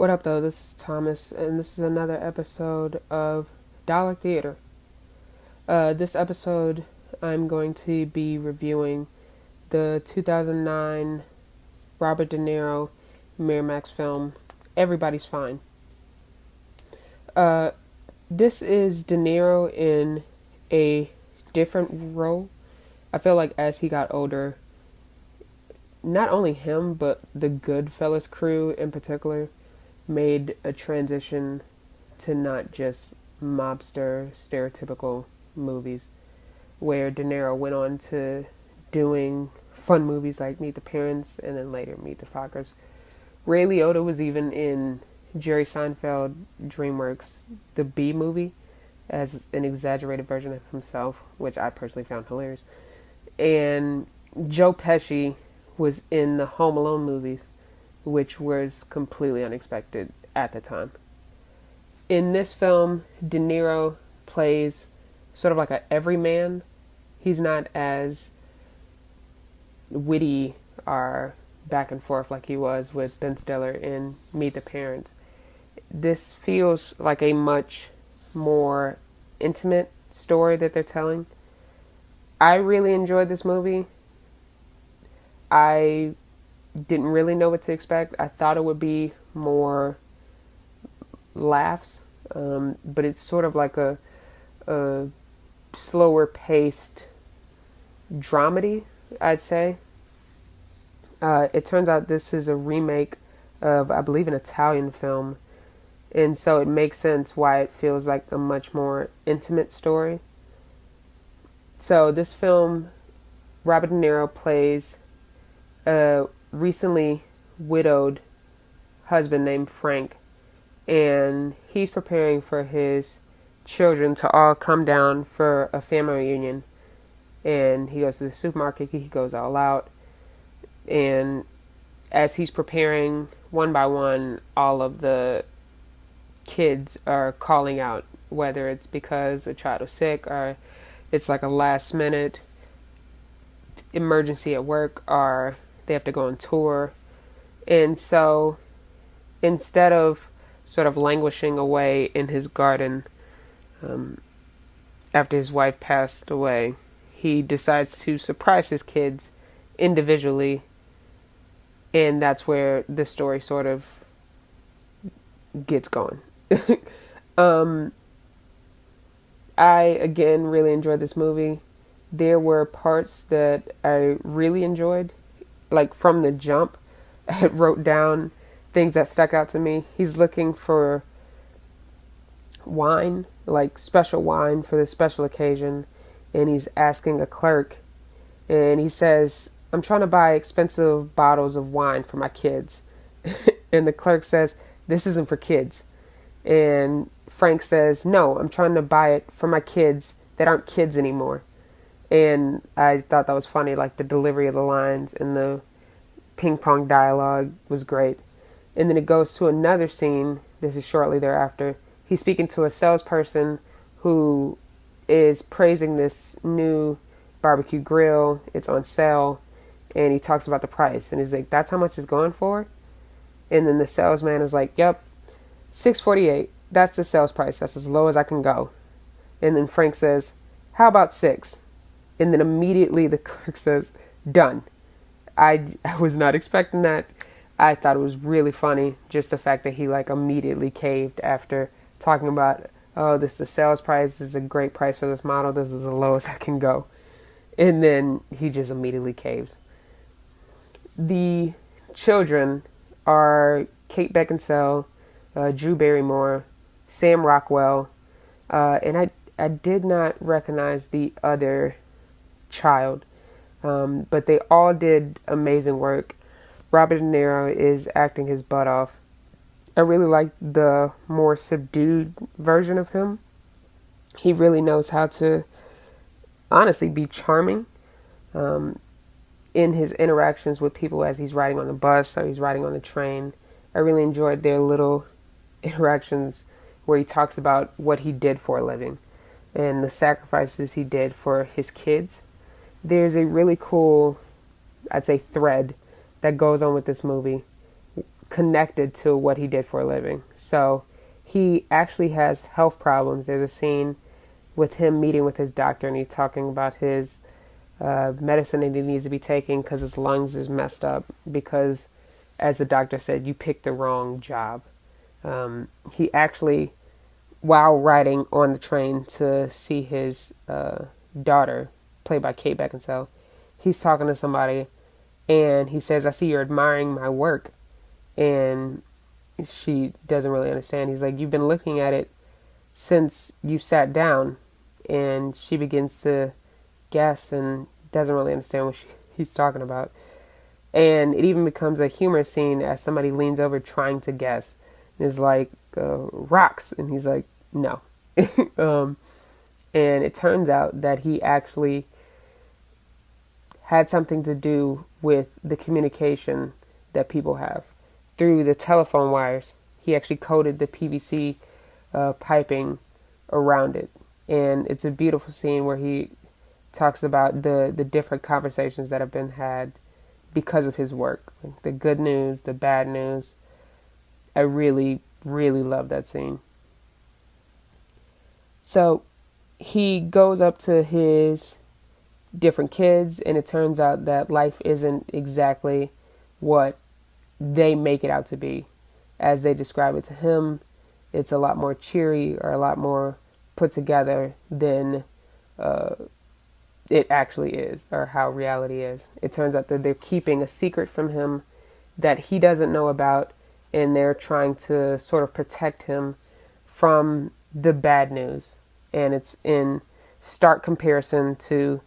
What up, though? This is Thomas, and this is another episode of Dollar Theater. This episode, I'm going to be reviewing the 2009 Robert De Niro Miramax film, Everybody's Fine. This is De Niro in a different role. I feel like as he got older, not only him, but the Goodfellas crew in particular made a transition to not just mobster stereotypical movies, where De Niro went on to doing fun movies like Meet the Parents and then later Meet the Fockers. Ray Liotta was even in Jerry Seinfeld DreamWorks The Bee Movie as an exaggerated version of himself, which I personally found hilarious. And Joe Pesci was in the Home Alone movies, which was completely unexpected at the time. In this film, De Niro plays sort of like a everyman. He's not as witty or back and forth like he was with Ben Stiller in Meet the Parents. This feels like a much more intimate story that they're telling. I really enjoyed this movie. I didn't really know what to expect. I thought it would be more laughs, but it's sort of like a slower paced dramedy, I'd say. It turns out this is a remake of, I believe, an Italian film, and so it makes sense why it feels like a much more intimate story. So this film, Robert De Niro plays a recently widowed husband named Frank, and he's preparing for his children to all come down for a family reunion. And he goes to the supermarket, he goes all out, and as he's preparing, one by one, all of the kids are calling out, whether it's because a child is sick or it's like a last minute emergency at work or they have to go on tour. And so instead of sort of languishing away in his garden after his wife passed away, he decides to surprise his kids individually, and that's where the story sort of gets going. I, again, really enjoyed this movie. There were parts that I really enjoyed. Like, from the jump, I wrote down things that stuck out to me. He's looking for wine, like special wine for this special occasion, and he's asking a clerk, and he says, "I'm trying to buy expensive bottles of wine for my kids." And the clerk says, "This isn't for kids." And Frank says, "No, I'm trying to buy it for my kids that aren't kids anymore." And I thought that was funny, like the delivery of the lines and the ping pong dialogue was great. And then it goes to another scene, this is shortly thereafter. He's speaking to a salesperson who is praising this new barbecue grill. It's on sale, and he talks about the price, and he's like, "That's how much it's going for?" And then the salesman is like, "Yep, $6.48. That's the sales price. That's as low as I can go." And then Frank says, "How about $6?" And then immediately the clerk says, "Done." I was not expecting that. I thought it was really funny, just the fact that he like immediately caved after talking about, "Oh, this is the sales price. This is a great price for this model. This is the lowest I can go." And then he just immediately caves. The children are Kate Beckinsale, Drew Barrymore, Sam Rockwell, and I did not recognize the other child, but they all did amazing work. Robert De Niro is acting his butt off. I really like the more subdued version of him. He really knows how to honestly be charming in his interactions with people as he's riding on the bus or he's riding on the train. I really enjoyed their little interactions where he talks about what he did for a living and the sacrifices he did for his kids. There's a really cool, I'd say, thread that goes on with this movie connected to what he did for a living. So he actually has health problems. There's a scene with him meeting with his doctor, and he's talking about his medicine that he needs to be taking because his lungs is messed up because, as the doctor said, you picked the wrong job. He actually, while riding on the train to see his daughter, played by Kate Beckinsale, he's talking to somebody, and he says, "I see you're admiring my work." And she doesn't really understand. He's like, "You've been looking at it since you sat down." And she begins to guess and doesn't really understand what he's talking about. And it even becomes a humorous scene as somebody leans over trying to guess. And is like, rocks. And he's like, no. And it turns out that he actually had something to do with the communication that people have through the telephone wires. He actually coated the PVC piping around it. And it's a beautiful scene where he talks about the different conversations that have been had because of his work. Like the good news, the bad news. I really, really love that scene. So he goes up to his different kids, and it turns out that life isn't exactly what they make it out to be. As they describe it to him, it's a lot more cheery or a lot more put together than it actually is, or how reality is. It turns out that they're keeping a secret from him that he doesn't know about, and they're trying to sort of protect him from the bad news. And it's in stark comparison to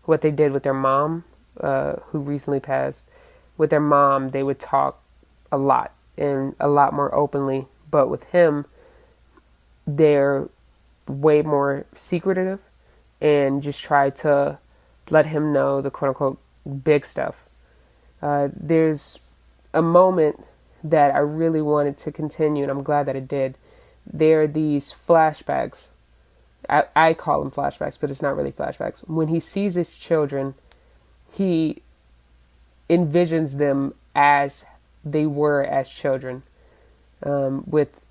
what they did with their mom, who recently passed. With their mom, they would talk a lot and a lot more openly, but with him, they're way more secretive and just try to let him know the quote-unquote big stuff. There's a moment that I really wanted to continue, and I'm glad that it did. There are these flashbacks. I call them flashbacks, but it's not really flashbacks. When he sees his children, he envisions them as they were as children, with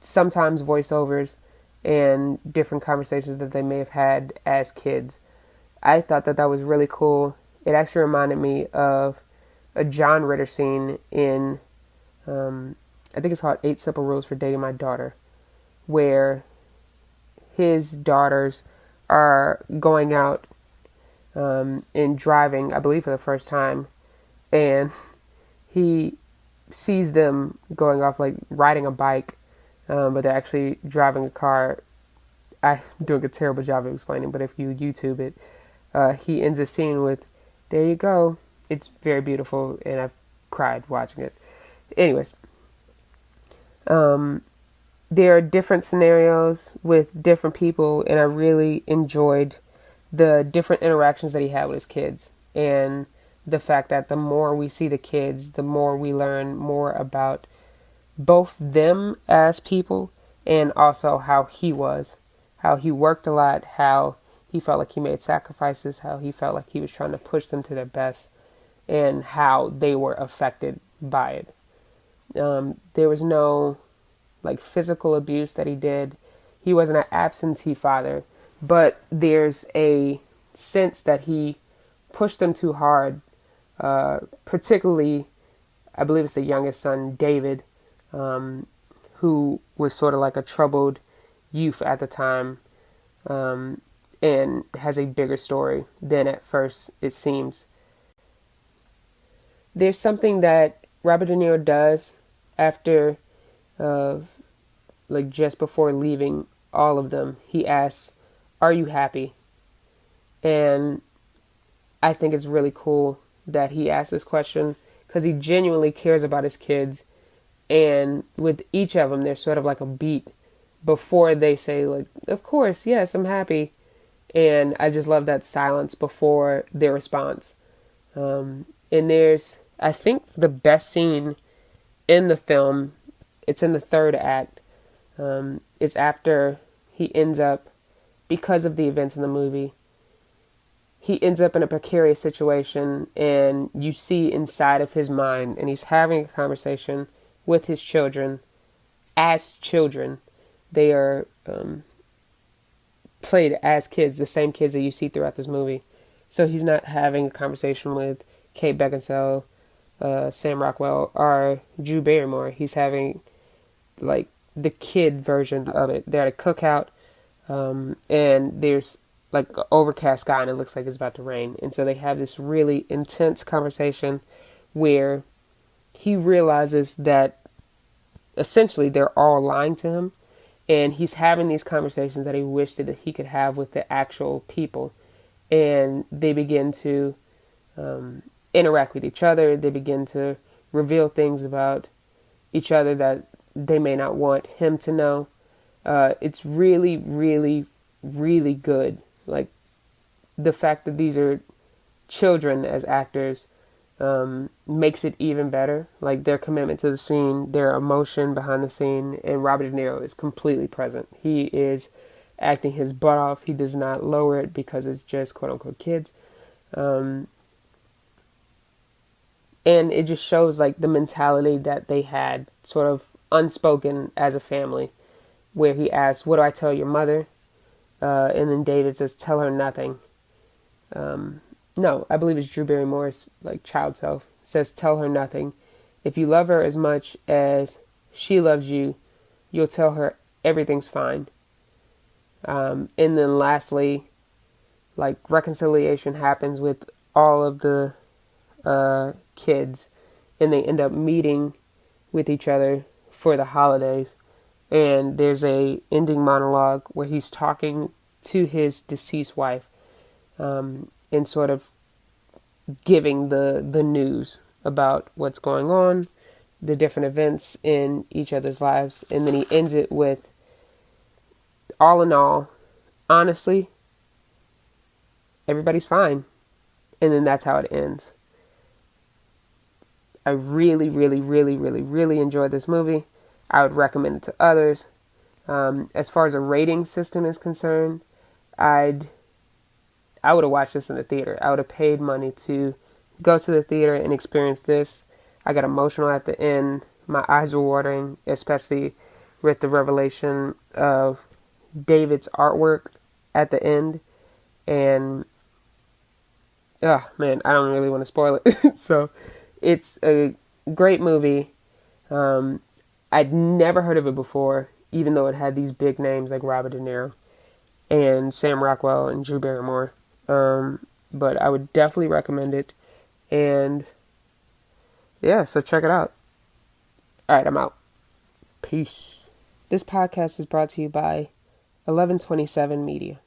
sometimes voiceovers and different conversations that they may have had as kids. I thought that was really cool. It actually reminded me of a John Ritter scene in, I think it's called 8 Simple Rules for Dating My Daughter, where his daughters are going out and driving, I believe for the first time, and he sees them going off, like riding a bike, but they're actually driving a car. I'm doing a terrible job of explaining, but if you YouTube it, he ends the scene with, "There you go." It's very beautiful, and I've cried watching it. Anyways, there are different scenarios with different people, and I really enjoyed the different interactions that he had with his kids, and the fact that the more we see the kids, the more we learn more about both them as people and also how he was, how he worked a lot, how he felt like he made sacrifices, how he felt like he was trying to push them to their best, and how they were affected by it. There was no like physical abuse that he did. He wasn't an absentee father, but there's a sense that he pushed them too hard, particularly, I believe it's the youngest son, David, who was sort of like a troubled youth at the time, and has a bigger story than at first it seems. There's something that Robert De Niro does after, like just before leaving all of them. He asks, "Are you happy?" And I think it's really cool that he asks this question because he genuinely cares about his kids. And with each of them, there's sort of like a beat before they say, like, "Of course, yes, I'm happy." And I just love that silence before their response. And there's, I think, the best scene in the film. It's in the third act. It's after he ends up, because of the events in the movie, he ends up in a precarious situation, and you see inside of his mind, and he's having a conversation with his children as children. They are played as kids, the same kids that you see throughout this movie. So he's not having a conversation with Kate Beckinsale, Sam Rockwell, or Drew Barrymore. He's having like the kid version of it. They're at a cookout, and there's like an overcast sky and it looks like it's about to rain. And so they have this really intense conversation where he realizes that essentially they're all lying to him. And he's having these conversations that he wished that he could have with the actual people. And they begin to interact with each other. They begin to reveal things about each other that they may not want him to know. It's really, really, really good. Like, the fact that these are children as actors makes it even better. Like, their commitment to the scene, their emotion behind the scene, and Robert De Niro is completely present. He is acting his butt off. He does not lower it because it's just quote-unquote kids. And it just shows, like, the mentality that they had sort of unspoken as a family, where he asks, "What do I tell your mother?" And then David says, "Tell her nothing." No, I believe it's Drew Barrymore's like child self. Says, "Tell her nothing. If you love her as much as she loves you, you'll tell her everything's fine." And then lastly, like, reconciliation happens with all of the kids, and they end up meeting with each other for the holidays. And there's a ending monologue where he's talking to his deceased wife, and sort of giving the news about what's going on, the different events in each other's lives. And then he ends it with, all in all, honestly, everybody's fine. And then that's how it ends. I really, really, really, really, really enjoyed this movie. I would recommend it to others. As far as a rating system is concerned, I would have watched this in the theater. I would have paid money to go to the theater and experience this. I got emotional at the end. My eyes were watering, especially with the revelation of David's artwork at the end. And, oh man, I don't really want to spoil it. So, it's a great movie. I'd never heard of it before, even though it had these big names like Robert De Niro and Sam Rockwell and Drew Barrymore. But I would definitely recommend it. And yeah, so check it out. Alright, I'm out. Peace. This podcast is brought to you by 1127 Media.